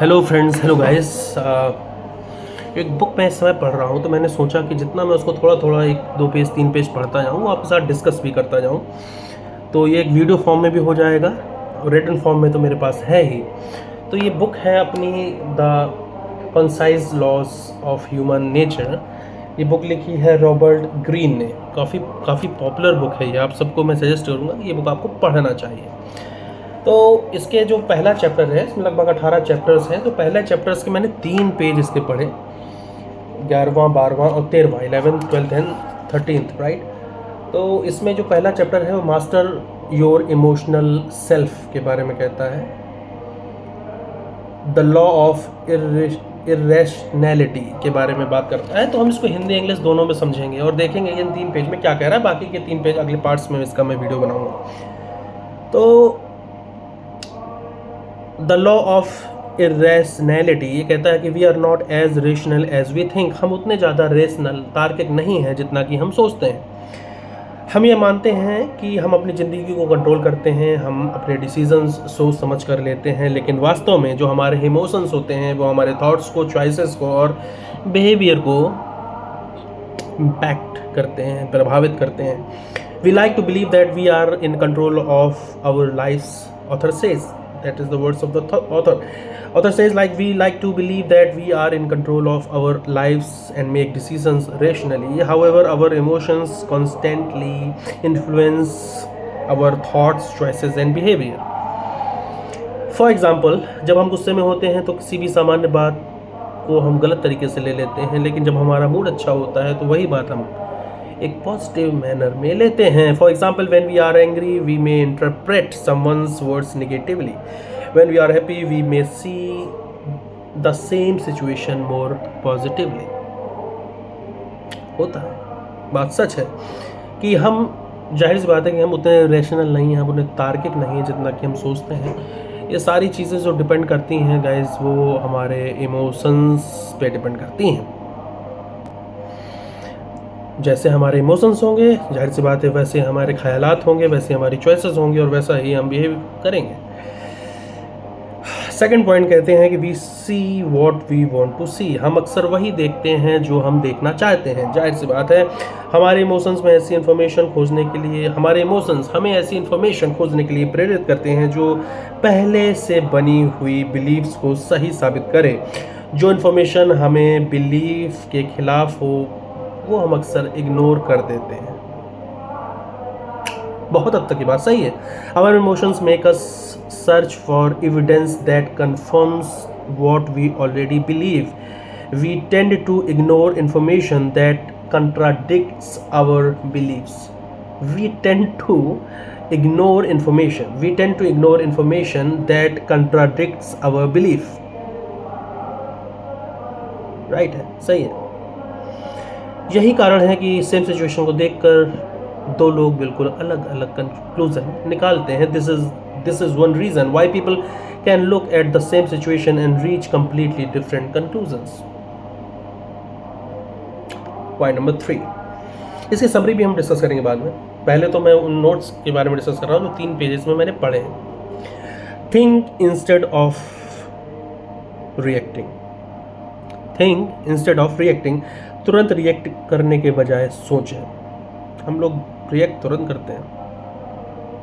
Hello friends, hello guys. एक book मैं इस समय पढ़ रहा हूँ, तो मैंने सोचा कि जितना मैं उसको थोड़ा थोड़ा 1 2 पेज 3 पेज पढ़ता जाऊँ, आपके साथ डिस्कस भी करता जाऊँ। तो ये एक वीडियो फॉर्म में भी हो जाएगा और रिटन फॉर्म में तो मेरे पास है ही। तो ये बुक है अपनी the concise laws of human nature. ये बुक लिखी है रॉबर्ट ग्रीन ने। काफ़ी पॉपुलर बुक है ये। आप सबको मैं सजेस्ट करूँगा कि ये बुक आपको पढ़ना चाहिए। तो इसके जो पहला चैप्टर है, इसमें लगभग 18 चैप्टर्स हैं। तो पहले चैप्टर्स के मैंने 3 पेज इसके पढ़े, 11वां 12वां और 13वां, 11th 12th and 13th, right. तो इसमें जो पहला चैप्टर है वो मास्टर योर इमोशनल सेल्फ के बारे में कहता है। द लॉ ऑफ इरेशनैलिटी के बारे में बात करता है। तो हम इसको हिंदी इंग्लिश दोनों में समझेंगे और देखेंगे इन 3 पेज में क्या कह रहा है। बाकी के 3 पेज अगले पार्ट्स में इसका मैं वीडियो बनाऊंगा। तो द लॉ ऑफ इरेशनैलिटी ये कहता है कि we are not as rational as we think. हम उतने ज़्यादा रेशनल तार्किक नहीं हैं जितना कि हम सोचते हैं। हम ये मानते हैं कि हम अपनी ज़िंदगी को कंट्रोल करते हैं, हम अपने डिसीजंस सोच समझ कर लेते हैं, लेकिन वास्तव में जो हमारे इमोशंस होते हैं वो हमारे थॉट्स को, चॉइसेस को और बिहेवियर को इम्पैक्ट करते हैं, प्रभावित करते हैं। We like to believe that we are in control of our lives, author says. That is the words of the author. Author says, like, we like to believe that we are in control of our lives and make decisions rationally. However, our emotions constantly influence our thoughts, choices and behavior. For example, जब हम गुस्से में होते हैं तो किसी भी सामान्य बात को हम गलत तरीके से ले लेते हैं, लेकिन जब हमारा मूड अच्छा होता है तो वही बात हम एक पॉजिटिव मैनर में लेते हैं। For example, when we are angry we may interpret someone's words negatively. When we are happy we may see the same situation more positively. होता है, बात सच है कि हम, जाहिर सी बात है कि हम उतने रैशनल नहीं हैं, हम उतने तार्किक नहीं हैं जितना कि हम सोचते हैं। ये सारी चीज़ें जो डिपेंड करती हैं गाइस, वो हमारे इमोशंस पे डिपेंड करती हैं। जैसे हमारे इमोशंस होंगे, जाहिर सी बात है वैसे हमारे ख्यालात होंगे, वैसे हमारी चॉइसेस होंगी और वैसा ही हम बिहेव करेंगे। सेकंड पॉइंट कहते हैं कि we see what we want to see. हम अक्सर वही देखते हैं जो हम देखना चाहते हैं। जाहिर सी बात है हमारे इमोशंस में ऐसी इन्फॉर्मेशन खोजने के लिए, हमारे इमोशंस हमें ऐसी इन्फॉर्मेशन खोजने के लिए प्रेरित करते हैं जो पहले से बनी हुई बिलीव्स को सही साबित करे। जो इन्फॉर्मेशन हमें बिलीफ के खिलाफ हो वो हम अक्सर इग्नोर कर देते हैं। बहुत हद तक की बात सही है। Our emotions make us search for evidence that confirms what we already believe. We tend to ignore information that contradicts our beliefs. We tend to ignore information that contradicts our belief. Right है, सही है। यही कारण है कि same situation को देखकर दो लोग बिल्कुल अलग अलग कंक्लूजन निकालते हैं। This is one reason why people can look at the same situation and reach completely different conclusions. Point number 3, इसकी समरी भी हम डिस्कस करेंगे बाद में। पहले तो मैं उन नोट्स के बारे में डिस्कस कर रहा हूँ जो 3 पेजेस में मैंने पढ़े हैं। Think instead of reacting. Think instead of reacting. तुरंत रिएक्ट करने के बजाय सोचें। हम लोग रिएक्ट तुरंत करते हैं,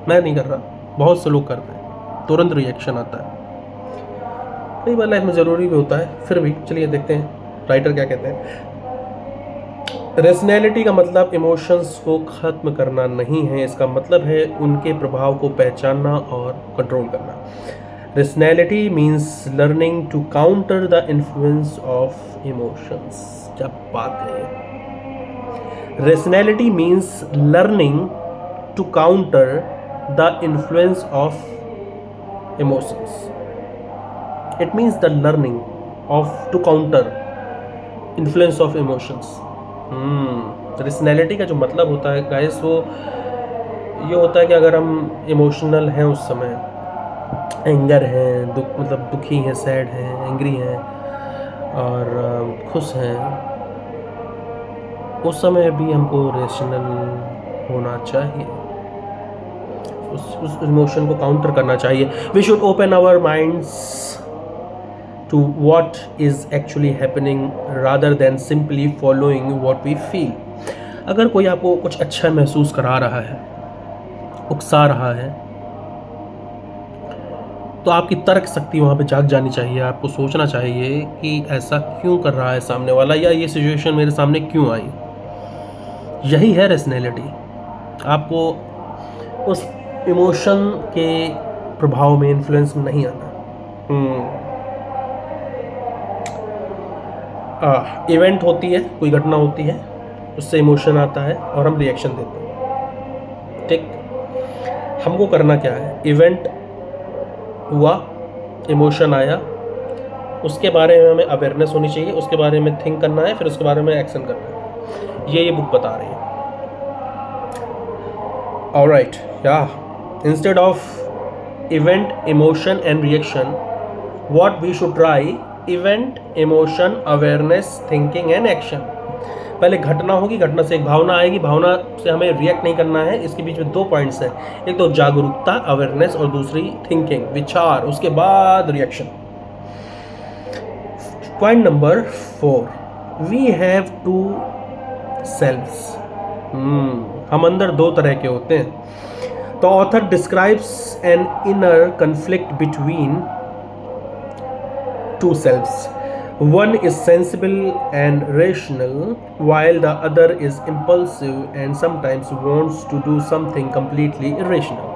मैं नहीं कर रहा, बहुत से लोग करते हैं, तुरंत रिएक्शन आता है। कई बार लाइफ में ज़रूरी भी होता है, फिर भी चलिए देखते हैं राइटर क्या कहते हैं। रेशनैलिटी का मतलब इमोशंस को ख़त्म करना नहीं है, इसका मतलब है उनके प्रभाव को पहचानना और कंट्रोल करना। Rationality means learning to counter the influence of emotions. क्या बात है। Rationality means learning to counter the influence of emotions. It means the learning of to counter influence of emotions. Rationality का जो मतलब होता है गाइस, वो ये होता है कि अगर हम इमोशनल हैं उस समय, एंगर है, मतलब दुखी हैं, सैड हैं, एंग्री हैं और खुश हैं, उस समय भी हमको रेशनल होना चाहिए, उस इमोशन को काउंटर करना चाहिए। We should open our minds to what is actually happening rather than simply following what we feel. अगर कोई आपको कुछ अच्छा महसूस करा रहा है, उकसा रहा है, तो आपकी तर्क शक्ति वहाँ पे जाग जानी चाहिए। आपको सोचना चाहिए कि ऐसा क्यों कर रहा है सामने वाला, या ये सिचुएशन मेरे सामने क्यों आई। यही है रैशनैलिटी। आपको उस इमोशन के प्रभाव में, इन्फ्लुएंस में नहीं आना। इवेंट होती है, कोई घटना होती है, उससे इमोशन आता है और हम रिएक्शन देते हैं। ठीक, हमको करना क्या है? इवेंट हुआ, इमोशन आया, उसके बारे में हमें अवेयरनेस होनी चाहिए, उसके बारे में थिंक करना है, फिर उसके बारे में एक्शन करना है। ये बुक बता रही है। ऑलराइट, या instead of event, emotion and reaction, what we should try event, emotion, awareness, thinking and action. पहले घटना होगी, घटना से एक भावना आएगी, भावना से हमें रिएक्ट नहीं करना है। इसके बीच में 2 पॉइंट्स हैं, एक तो जागरूकता, अवेयरनेस, और दूसरी थिंकिंग, विचार, उसके बाद reaction. Point number 4, we have 2 selves. हम अंदर 2 तरह के होते हैं। तो author describes an inner conflict between 2 selves. One is sensible and rational, while the other is impulsive and sometimes wants to do something completely irrational.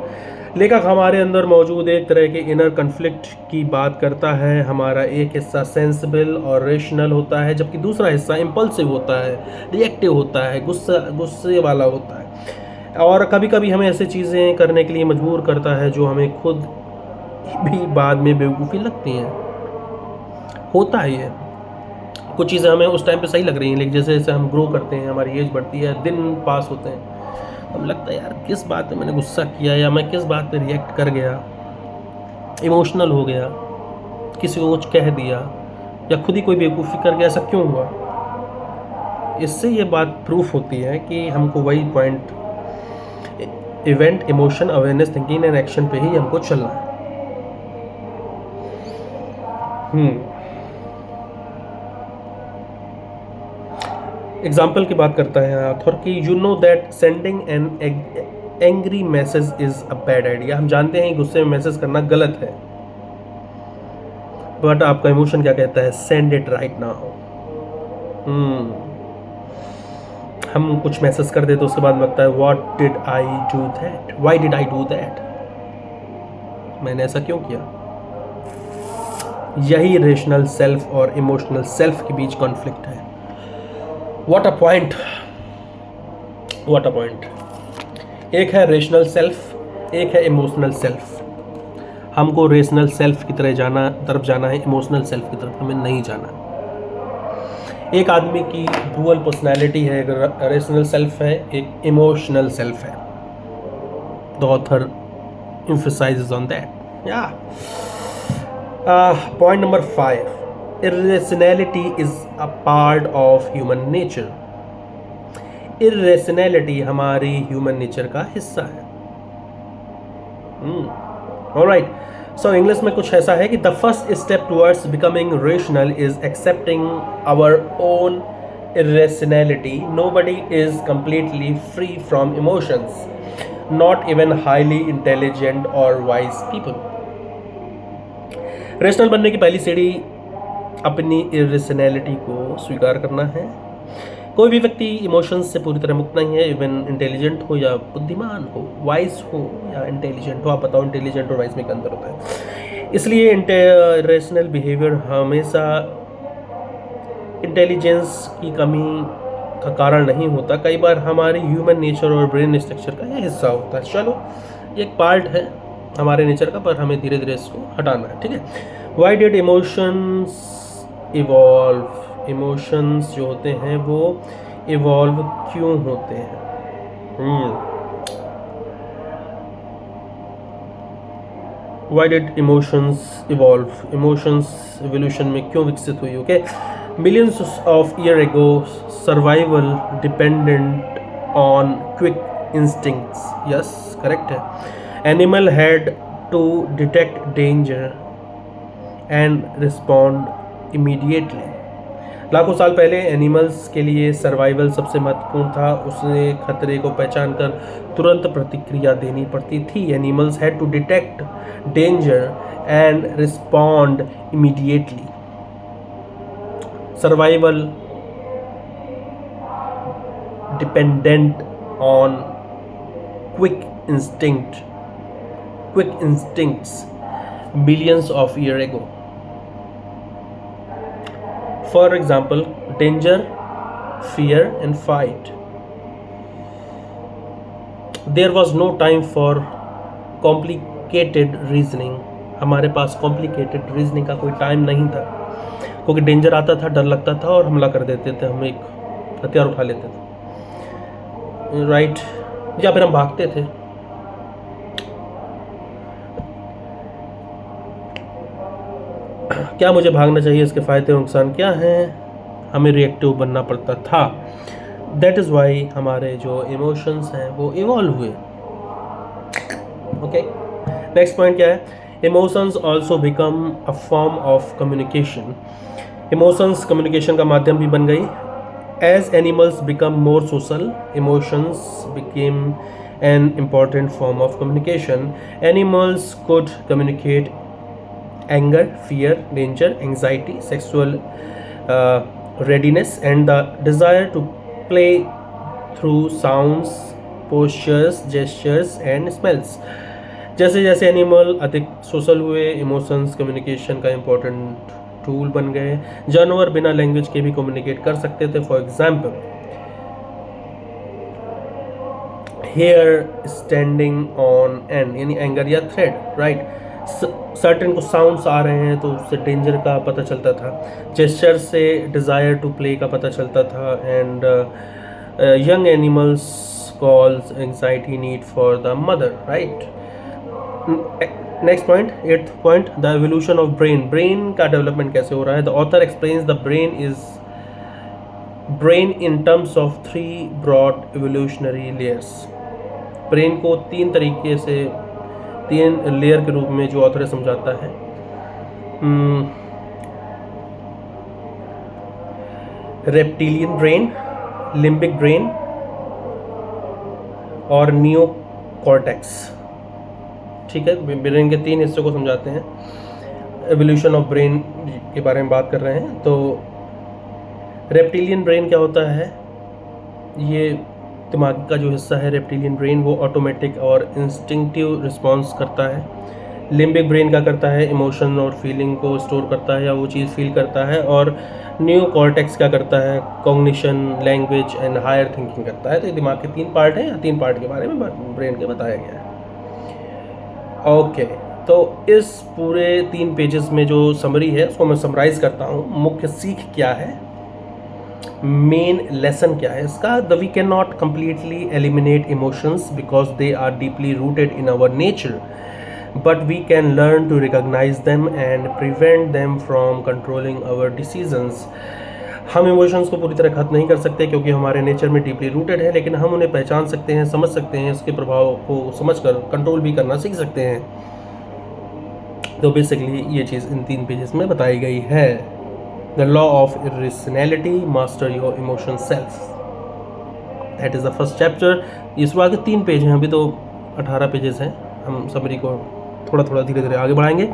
लेखक हमारे अंदर मौजूद एक तरह के इनर कन्फ्लिक्ट की बात करता है। हमारा एक हिस्सा सेंसिबल और रेशनल होता है, जबकि दूसरा हिस्सा इम्पल्सिव होता है, रिएक्टिव होता है, गुस्से वाला होता है, और कभी कभी हमें ऐसी चीज़ें करने के लिए मजबूर करता है जो हमें खुद भी बाद में बेवकूफ़ी लगती हैं। होता है ये, कुछ चीज़ें हमें उस टाइम पे सही लग रही हैं, लेकिन जैसे जैसे हम ग्रो करते हैं, हमारी एज बढ़ती है, दिन पास होते हैं, हमें लगता है यार किस बात पे मैंने गुस्सा किया, या मैं किस बात पे रिएक्ट कर गया, इमोशनल हो गया, किसी को कुछ कह दिया, या खुद ही कोई बेवकूफ़ी कर गया, ऐसा क्यों हुआ। इससे ये बात प्रूफ होती है कि हमको वही point, event, emotion, awareness, thinking and action पे ही हमको चलना है। एग्जाम्पल की बात करता है ऑथर कि you know that sending an angry message is a bad idea. हम जानते हैं गुस्से में मैसेज करना गलत है, बट आपका इमोशन क्या कहता है? Send it right now. हम कुछ मैसेज कर देते, उसके बाद लगता है what did I do that, why did I do that, मैंने ऐसा क्यों किया। यही रेशनल सेल्फ और इमोशनल सेल्फ के बीच कॉन्फ्लिक्ट है। What a point, what a point. एक है रेशनल सेल्फ, एक है इमोशनल सेल्फ। हमको रेशनल सेल्फ की तरफ जाना है, इमोशनल सेल्फ की तरफ हमें नहीं जाना। एक आदमी की डुअल पर्सनैलिटी है, एक रेशनल सेल्फ है, एक इमोशनल सेल्फ है। The author emphasizes on that. Point number 5, irrationality is a part of human nature. Irrationality हमारी human nature का हिस्सा है। Alright, so English में कुछ ऐसा है कि the first step towards becoming rational is accepting our own irrationality. Nobody is completely free from emotions, not even highly intelligent or wise people. Rational बनने की पहली सीढ़ी अपनी इरेशनैलिटी को स्वीकार करना है। कोई भी व्यक्ति इमोशंस से पूरी तरह मुक्त नहीं है, इवन इंटेलिजेंट हो या बुद्धिमान हो, वाइज हो या इंटेलिजेंट हो। आप बताओ इंटेलिजेंट और वाइज में क्या अंतर होता है? इसलिए इरेशनल बिहेवियर हमेशा इंटेलिजेंस की कमी का कारण नहीं होता, कई बार हमारी ह्यूमन नेचर और ब्रेन स्ट्रक्चर का यह हिस्सा होता है। चलो, ये एक पार्ट है हमारे नेचर का, पर हमें धीरे धीरे इसको हटाना है। ठीक है। Why did emotions evolve? Emotions जो होते हैं वो इवॉल्व क्यों होते हैं? Why did emotions evolve? Emotions evolution में क्यों विकसित हुई? Okay, millions of year ago survival dependent on quick instincts. Yes, correct है। Animal had to detect danger and respond immediately. लाखों साल पहले एनिमल्स के लिए सर्वाइवल सबसे महत्वपूर्ण था. उसने खतरे को पहचान कर तुरंत प्रतिक्रिया देनी पड़ती थी. Animals had to detect danger and respond immediately. Survival dependent on quick instincts billions of years ago. For example, danger, fear and fight. There was no time for complicated reasoning. हमारे पास complicated reasoning का कोई time नहीं था, क्योंकि danger आता था, डर लगता था और हमला कर देते थे. हम एक हथियार उठा लेते थे, राइट, या फिर हम भागते थे. क्या मुझे भागना चाहिए, इसके फ़ायदे और नुकसान क्या हैं? हमें रिएक्टिव बनना पड़ता था. दैट इज़ वाई हमारे जो इमोशंस हैं वो इवॉल्व हुए. ओके, नेक्स्ट पॉइंट क्या है? Emotions also become a form of communication. Emotions communication का माध्यम भी बन गई. As animals become more social, emotions became an important form of communication. Animals could communicate anger, fear, danger, anxiety, sexual readiness, and the desire to play through sounds, postures, gestures, and smells. जैसे जैसे animal अधिक social हुए, emotions communication का important tool बन गए. जानवर बिना language के भी कम्युनिकेट कर सकते थे. For example, hair standing on end, यानी एंगर या थ्रेड, राइट. सर्टेन को साउंड्स आ रहे हैं तो उससे डेंजर का पता चलता था. जेस्चर से डिज़ायर टू प्ले का पता चलता था. And young animals calls anxiety need for the mother, right. Next point, 8th point, the evolution of brain. Brain का डेवलपमेंट कैसे हो रहा है? The author explains the brain in terms of 3 broad evolutionary layers. Brain को 3 तरीके से, 3 layer के रूप में जो ऑथर समझाता है. रेप्टिलियन ब्रेन, लिम्बिक ब्रेन और नियोकॉर्टेक्स. ठीक है, ब्रेन के 3 हिस्सों को समझाते हैं. एवोल्यूशन ऑफ ब्रेन के बारे में बात कर रहे हैं. तो रेप्टिलियन ब्रेन क्या होता है? ये दिमाग का जो हिस्सा है रेप्टिलियन ब्रेन, वो ऑटोमेटिक और इंस्टिंक्टिव रिस्पॉन्स करता है. लिम्बिक ब्रेन क्या करता है? इमोशन और फीलिंग को स्टोर करता है या वो चीज़ फील करता है. और न्यू कॉर्टेक्स क्या करता है? Cognition, language and higher thinking करता है. तो ये दिमाग के 3 पार्ट हैं, या 3 पार्ट के बारे में ब्रेन के बताया गया है. ओके, तो इस पूरे 3 पेजेस में जो समरी है उसको मैं समराइज करता हूँ. मुख्य सीख क्या है, मेन लेसन क्या है इसका? The we can not completely eliminate emotions because they are deeply rooted in our nature, but we can learn to recognise them and prevent them from controlling our decisions. हम emotions को पूरी तरह खत्म नहीं कर सकते क्योंकि हमारे नेचर में डीपली रूटेड है, लेकिन हम उन्हें पहचान सकते हैं, समझ सकते हैं, उसके प्रभाव को समझकर कंट्रोल भी करना सीख सकते हैं. तो बेसिकली ये चीज़ इन 3 पेजेस में बताई गई है. The law of irrationality, master your emotion self, that is the first chapter. इस बार के 3 पेज हैं, अभी तो 18 पेजेस हैं. हम समरी को थोड़ा थोड़ा धीरे धीरे आगे बढ़ाएंगे.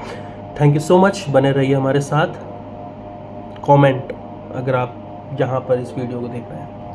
थैंक यू सो मच, बने रहिए हमारे साथ. कमेंट अगर आप यहाँ पर इस वीडियो को देख रहे हैं.